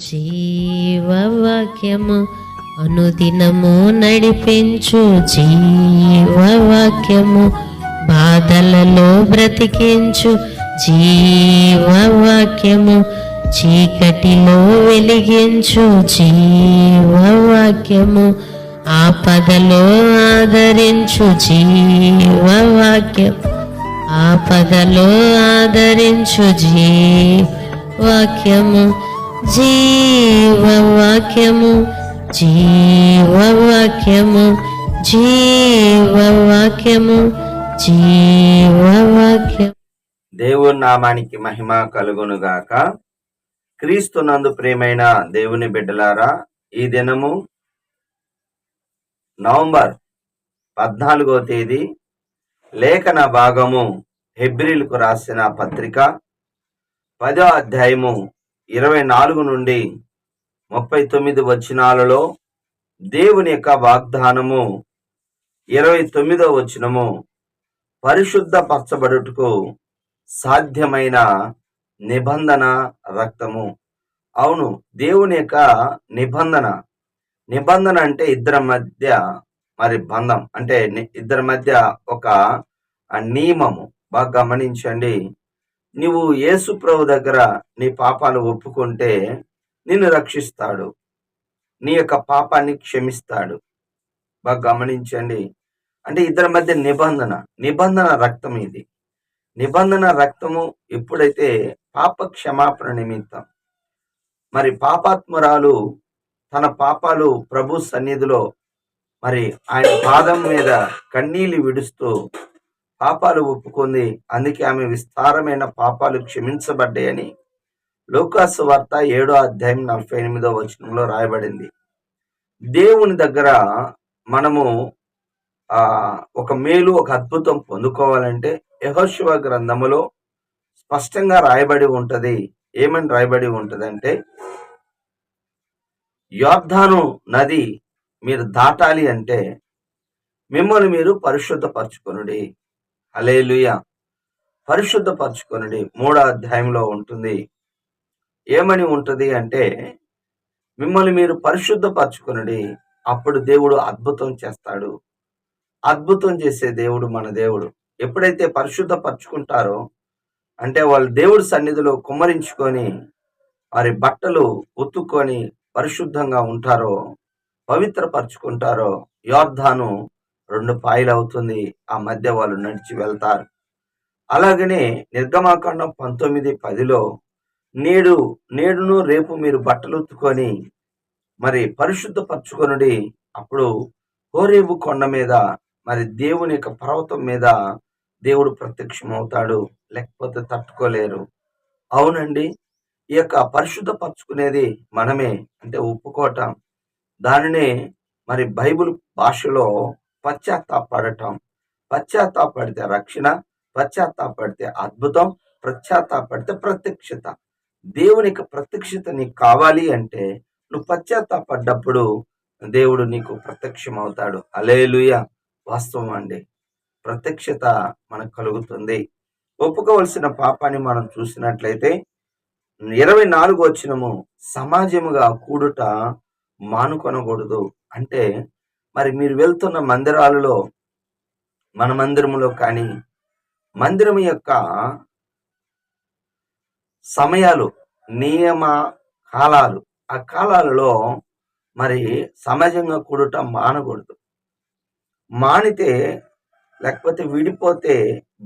జీవవాక్యము అనుదినము నడిపించు జీవవాక్యము, బాధలలో బ్రతికించు జీవవాక్యము, చీకటిలో వెలిగించు జీవవాక్యము, ఆపదలో ఆదరించు జీవవాక్యం, ఆపదలో ఆదరించు జీవవాక్యము, జీవవాక్యము, జీవవాక్యము, జీవవాక్యము, జీవవాక్యం. దేవుని నామానికి మహిమ కలుగునుగాక. క్రీస్తునందు ప్రియమైన దేవుని బిడ్డలారా, ఈ దినము నవంబర్ 14వ తేదీ లేఖన భాగము హెబ్రీలకు రాసిన పత్రిక 10వ అధ్యాయము 24 నుండి 39 వచనాలలో దేవుని యొక్క వాగ్దానము 29వ వచనము, పరిశుద్ధపరచబడుటకు సాధ్యమైన నిబంధన రక్తము. అవును, దేవుని యొక్క నిబంధన అంటే ఇద్దరి మధ్య బంధం, అంటే ఇద్దరి మధ్య ఒక నియమము. బాగా గమనించండి. నువ్వు యేసు ప్రభు దగ్గర నీ పాపాలు ఒప్పుకుంటే నిన్ను రక్షిస్తాడు, నీ యొక్క పాపాన్ని క్షమిస్తాడు. బాగా గమనించండి. అంటే ఇద్దరి మధ్య నిబంధన రక్తం. ఇది నిబంధన రక్తము ఎప్పుడైతే పాప క్షమాపణ నిమిత్తం పాపాత్మురాలు తన పాపాలు ప్రభు సన్నిధిలో ఆయన పాదం మీద కన్నీళ్లు విడుస్తూ పాపాలు ఒప్పుకుంది. అందుకే ఆమె విస్తారమైన పాపాలు క్షమించబడ్డాయని లూకాసు వార్త 7వ అధ్యాయం 48వ వచనంలో రాయబడింది. దేవుని దగ్గర మనము ఒక మేలు, ఒక అద్భుతం పొందుకోవాలంటే యెహోషువ గ్రంథములో స్పష్టంగా రాయబడి ఉంటది. ఏమని రాయబడి ఉంటదంటే, యోర్దాను నది మీరు దాటాలి అంటే మిమ్మల్ని మీరు పరిశుద్ధపరచుకొనుడి. హల్లెలూయా. పరిశుద్ధపరచుకొనుడి 3వ అధ్యాయంలో ఉంటుంది. ఏమని ఉంటది అంటే, మిమ్మల్ని మీరు పరిశుద్ధపరచుకొనుడి, అప్పుడు దేవుడు అద్భుతం చేస్తాడు. అద్భుతం చేసే దేవుడు మన దేవుడు. ఎప్పుడైతే పరిశుద్ధపరచుకుంటారో అంటే వాళ్ళు దేవుడి సన్నిధిలో కుమ్మరించుకొని వారి బట్టలు ఉతుక్కొని పరిశుద్ధంగా ఉంటారో, పవిత్రపరచుకుంటారో, యోర్దాను 2 పాయలు అవుతుంది. ఆ మధ్య వాళ్ళు నడిచి వెళ్తారు. అలాగనే నిర్గమాకాండం 19:10లో నేడును రేపు మీరు బట్టలు ఉత్తుకొని పరిశుద్ధపరచుకొనుడి, అప్పుడు హోరేబు కొండ మీద దేవుని యొక్క పర్వతం మీద దేవుడు ప్రత్యక్షమవుతాడు, లేకపోతే తట్టుకోలేరు. అవునండి, ఈ యొక్క పరిశుద్ధపరచుకునేది మనమే, అంటే ఒప్పుకోవటం. దానినే బైబిల్ భాషలో పశ్చాత్తాపడటం. పశ్చాత్తాపడితే రక్షణ, పశ్చాత్తాపడితే అద్భుతం, పశ్చాత్తాపడితే ప్రత్యక్షత. దేవుని యొక్క ప్రత్యక్షత నీకు కావాలి అంటే నువ్వు పశ్చాత్తాపడ్డప్పుడు దేవుడు నీకు ప్రత్యక్షం అవుతాడు. హల్లెలూయా. వాస్తవం అండి, ప్రత్యక్షత మనకు కలుగుతుంది. ఒప్పుకోవలసిన పాపాన్ని మనం చూసినట్లయితే 24వ వచనము, సమాజముగా కూడుట మానుకొనకూడదు. అంటే మీరు వెళ్తున్న మందిరాలలో, మన మందిరములో కానీ, మందిరం యొక్క సమయాలు, నియమ కాలాలు, ఆ కాలాలలో సమాజంగా కూడుట మానకూడదు. మానితే లేకపోతే విడిపోతే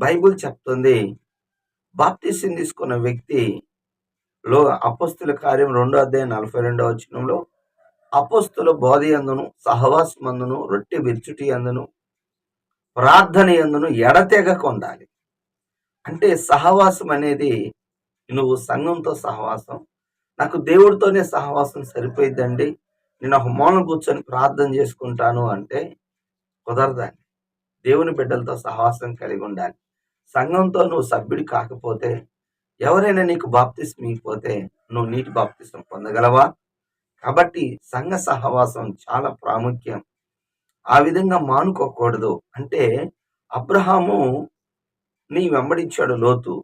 బైబిల్ చెప్తుంది, బాప్తిసం తీసుకున్న వ్యక్తిలో అపోస్తుల కార్యం 2వ అధ్యాయం 42వ వచనంలో, అపోస్తుల బోధ యందును, సహవాసమందును, రొట్టె విరుచుటి యందును, ప్రార్థన యందును ఎడతెగక ఉండాలి. అంటే సహవాసం అనేది, నువ్వు సంఘంతో సహవాసం, నాకు దేవుడితోనే సహవాసం సరిపోయిద్దండి, నేను ఒక మూలం కూర్చొని ప్రార్థన చేసుకుంటాను అంటే కుదరదండి. దేవుని బిడ్డలతో సహవాసం కలిగి ఉండాలి. సంఘంతో నువ్వు సభ్యుడి కాకపోతే, ఎవరైనా నీకు బాప్తిసం ఇవ్వకపోతే నువ్వు నీటి బాప్తిసం పొందగలవా? కాబట్టి సంఘ సహవాసం చాలా ప్రాముఖ్యం. ఆ విధంగా మానుకోకూడదు. అంటే అబ్రహాము నీ వెంబడించాడు లోతు.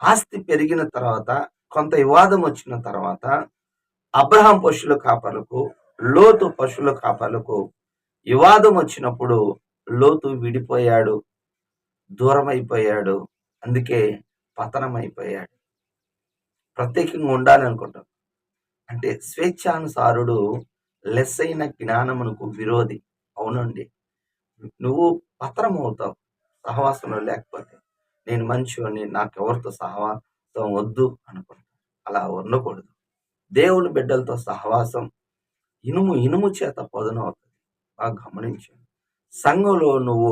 ఆస్తి పెరిగిన తర్వాత, కొంత వివాదం వచ్చిన తర్వాత అబ్రహాం పశువుల కాపర్లకు, లోతు పశువుల కాపర్లకు వివాదం వచ్చినప్పుడు లోతు విడిపోయాడు, దూరం అయిపోయాడు. అందుకే పతనం అయిపోయాడు. ప్రత్యేకంగా ఉండాలనుకుంటాం. అంటే స్వేచ్ఛానుసారుడు లెస్సైన జ్ఞానమునకు విరోధి. అవునండి, నువ్వు పతనం అవుతావు సహవాసంలో లేకపోతే. నేను మంచివాడిని, నాకెవరితో సహవాసం వద్దు అనుకుంటా. అలా ఉండకూడదు. దేవుని బిడ్డలతో సహవాసం ఇనుము చేత పదునవుతుంది. బాగా గమనించండి. సంఘంలో నువ్వు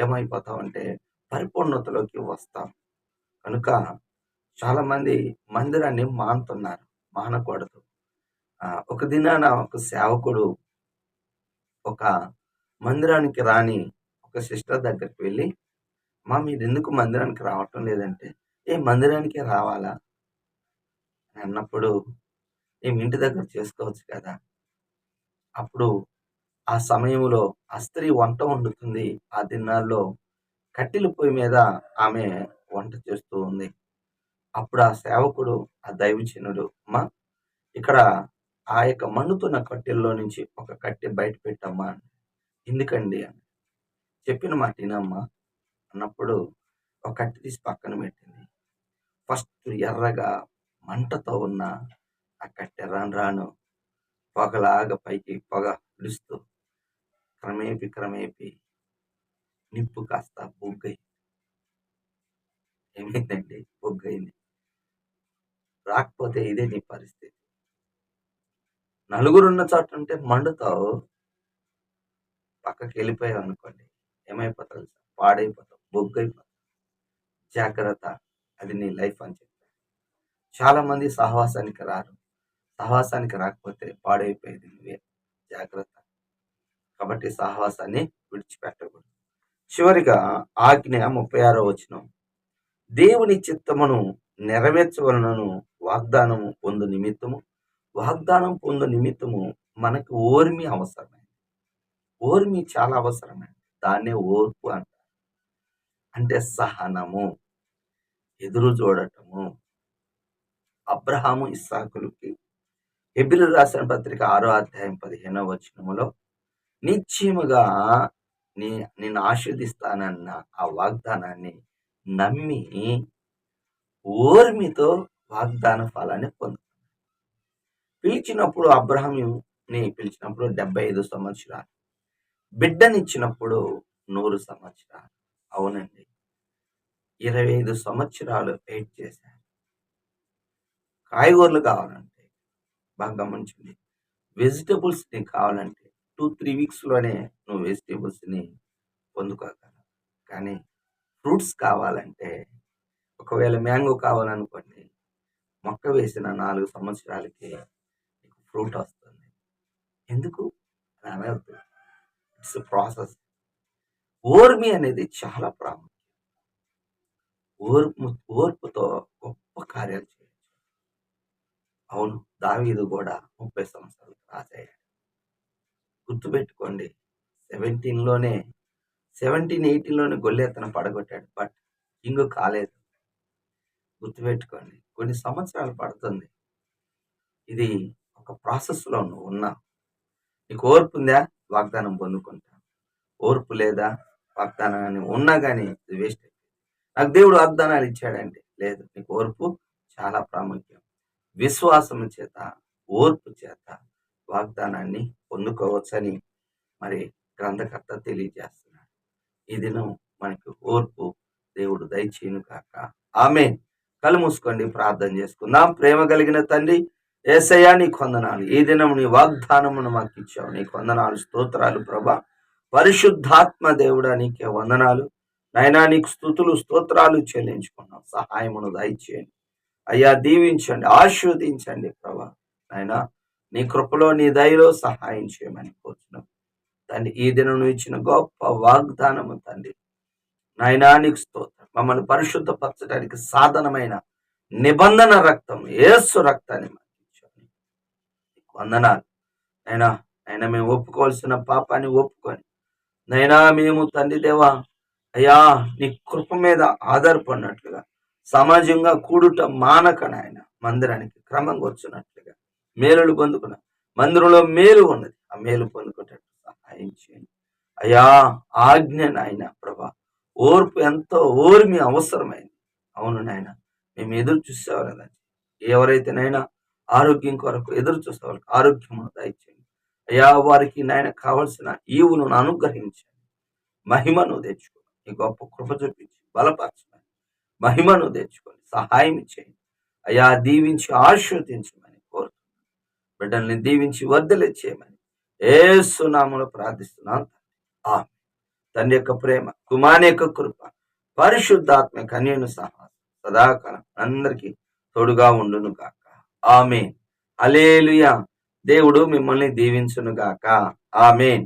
ఏమైపోతావంటే పరిపూర్ణతలోకి వస్తావు. కనుక చాలా మంది మందిరాన్ని మానుతున్నారు. మానకూడదు. ఒక దినాన ఒక సేవకుడు ఒక మందిరానికి రాని ఒక సిస్టర్ దగ్గరికి వెళ్ళి, మీరు ఎందుకు మందిరానికి రావటం లేదంటే, మందిరానికే రావాలా అని అన్నప్పుడు, ఇంటి దగ్గర చేసుకోవచ్చు కదా. అప్పుడు ఆ సమయంలో ఆ స్త్రీ వంట వండుతుంది. ఆ దినాల్లో కట్టెల పొయ్యి మీద ఆమె వంట చేస్తూ ఉంది. అప్పుడు ఆ సేవకుడు, ఆ దైవజనుడు, ఇక్కడ ఆ యొక్క మండుతున్న కట్టెల్లో నుంచి ఒక కట్టె బయట పెట్టమ్మా. ఎందుకండి అని. చెప్పిన మాట వినమ్మా అన్నప్పుడు ఒక కట్టె తీసి పక్కన పెట్టింది. ఫస్ట్ ఎర్రగా మంటతో ఉన్న ఆ కట్టె రాను పొగలాగా పైకి పొగ పిలుస్తూ క్రమేపి నిప్పు కాస్త బొగ్గై. ఏమైందండి? బొగ్గైంది. రాకపోతే ఇదే నీ పరిస్థితి. నలుగురున్న చోట ఉంటే మండుతావు, పక్కకి వెళ్ళిపోయావు అనుకోండి, ఏమైపోతావు? పాడైపోతావు, బొగ్గైపోతావు. జాగ్రత్త, అది నీ లైఫ్ అని చెప్పారు. చాలా మంది సహవాసానికి రారు. సహవాసానికి రాకపోతే పాడైపోయేది నువ్వే. జాగ్రత్త. కాబట్టి సహవాసాన్ని విడిచిపెట్టకూడదు. చివరిగా ఆజ్ఞ 36వ వచనం. దేవుని చిత్తమును నెరవేర్చవలనను వాగ్దానము పొందు నిమిత్తము మనకు ఓర్మి అవసరమైంది. ఓర్మి చాలా అవసరమైంది. దాన్నే ఓర్పు అంటారు. అంటే సహనము, ఎదురు చూడటము. అబ్రహాము ఇస్సాకులకి హెబ్రీయులకు రాసిన పత్రిక 6వ అధ్యాయం 15వ వచనములో నిశ్చయముగా నేను ఆశీర్దిస్తానన్న ఆ వాగ్దానాన్ని నమ్మి ఓర్మితో వాగ్దాన ఫలాన్ని పొందుతాను. అబ్రహాముని పిలిచినప్పుడు 75 సంవత్సరాలు, బిడ్డనిచ్చినప్పుడు 100 సంవత్సరాలు. అవునండి, 25 సంవత్సరాలు వెయిట్ చేశారు. కాయగూరలు కావాలంటే బాగా గమనించండి. వెజిటబుల్స్ నీకు కావాలంటే 2-3 వీక్స్లోనే నువ్వు వెజిటబుల్స్ని పొందుకోగలవు. కానీ ఫ్రూట్స్ కావాలంటే, ఒకవేళ మ్యాంగో కావాలనుకోండి, మొక్క వేసిన 4 సంవత్సరాలకి నీకు ఫ్రూట్ వస్తుంది. ఎందుకు అని అనవద్దు. It's process. ఓర్మి అనేది చాలా ప్రాముఖ్యం. ఓర్పుతో గొప్ప కార్యాలు చేయొచ్చు. అవును, దావీదు కూడా 30 సంవత్సరాలు రాజయ్యాడు. గుర్తుపెట్టుకోండి, 17-18లోనే గొల్లియతను పడగొట్టాడు. బట్ కింగ్ కాలేదు. గుర్తుపెట్టుకోండి, కొన్ని సంవత్సరాలు పడుతుంది. ఇది ఒక ప్రాసెస్లో నువ్వు ఉన్నావు. నీకు ఓర్పు ఉందా? వాగ్దానం పొందుకుంటా. ఓర్పు లేదా? వాగ్దానాన్ని ఉన్నా కానీ ఇది వేస్ట్. నాకు దేవుడు వాగ్దానాలు ఇచ్చాడంటే లేదు. నీకు ఓర్పు చాలా ప్రాముఖ్యం. విశ్వాసం చేత, ఓర్పు చేత వాగ్దానాన్ని పొందుకోవచ్చని మరి గ్రంథకర్త తెలియజేస్తున్నాడు. ఈ దినం మనకు ఓర్పు దేవుడు దయచేయును కాక. ఆమేన్. కళ్ళు మూసుకోండి, ప్రార్థన చేసుకుందాం. ప్రేమ కలిగిన తండ్రి యేసయ్యా, నీకు వందనాలు. ఈ దినం నీ వాగ్దానమును మాకు ఇచ్చావు. నీకు వందనాలు, స్తోత్రాలు ప్రభా. పరిశుద్ధాత్మ దేవుడా, నీకే వందనాలు నాయనా. నీకు స్తుతులు స్తోత్రాలు చెల్లించుకున్నాం. సహాయమును దయచేయండి అయ్యా. దీవించండి, ఆశీర్వదించండి ప్రభా. నాయనా, నీ కృపలో నీ దయలో సహాయం చేయమని కోరుచున్నాం తండ్రి. ఈ దినం నువ్వు ఇచ్చిన గొప్ప వాగ్దానము తండ్రి నాయనా, నీకు స్తోత్రం. మమ్మల్ని పరిశుద్ధపరచడానికి సాధనమైన నిబంధన రక్తం, యేసు రక్తాన్ని మాకు ఇచ్చావు. నీకు వందనాలు నైనా. అయినా మేము ఒప్పుకోవాల్సిన పాపాన్ని ఒప్పుకొని నైనా మేము తండ్రి దేవా అయ్యా, నీ కృప మీద ఆధారపడినట్లుగా సమాజంగా కూడుట మానక నాయన మందిరానికి క్రమంగా వచ్చినట్లుగా మేలులు పొందుకున్నా. మందిరంలో మేలు ఉన్నది, ఆ మేలు పొందుకునేటట్టు సహాయం చేయండి అయ్యా. ఆజ్ఞ నాయన ప్రభా, ఓర్పు ఎంతో ఓర్మి అవసరమైంది. అవును నాయన, మేము ఎదురు చూసేవాళ్ళం. ఎవరైతే నైనా ఆరోగ్యం కొరకు ఎదురు చూసే వాళ్ళకి ఆరోగ్యం దయచేయండి అయ్యా. వారికి నాయన కావలసిన ఈవును అనుగ్రహించండి. మహిమను తెచ్చుకోండి, ఈ గొప్ప కృప చూపించి బలపరచమని, మహిమను తెచ్చుకొని సహాయం చేయండి అయ్యా. దీవించి ఆశీర్వదించమని కోరుతున్నాను. బిడ్డల్ని దీవించి వర్ధలే చేయమని యేసు నామములో ప్రార్థిస్తున్నాను. ఆమేన్. తండ్రి యొక్క ప్రేమ, కుమారుని యొక్క కృప, పరిశుద్ధాత్మ కన్యను సహా సదాకాలం అందరికీ తోడుగా ఉండును గాక. ఆమేన్. హల్లెలూయా. దేవుడు మిమ్మల్ని దీవించును గాక. ఆమేన్.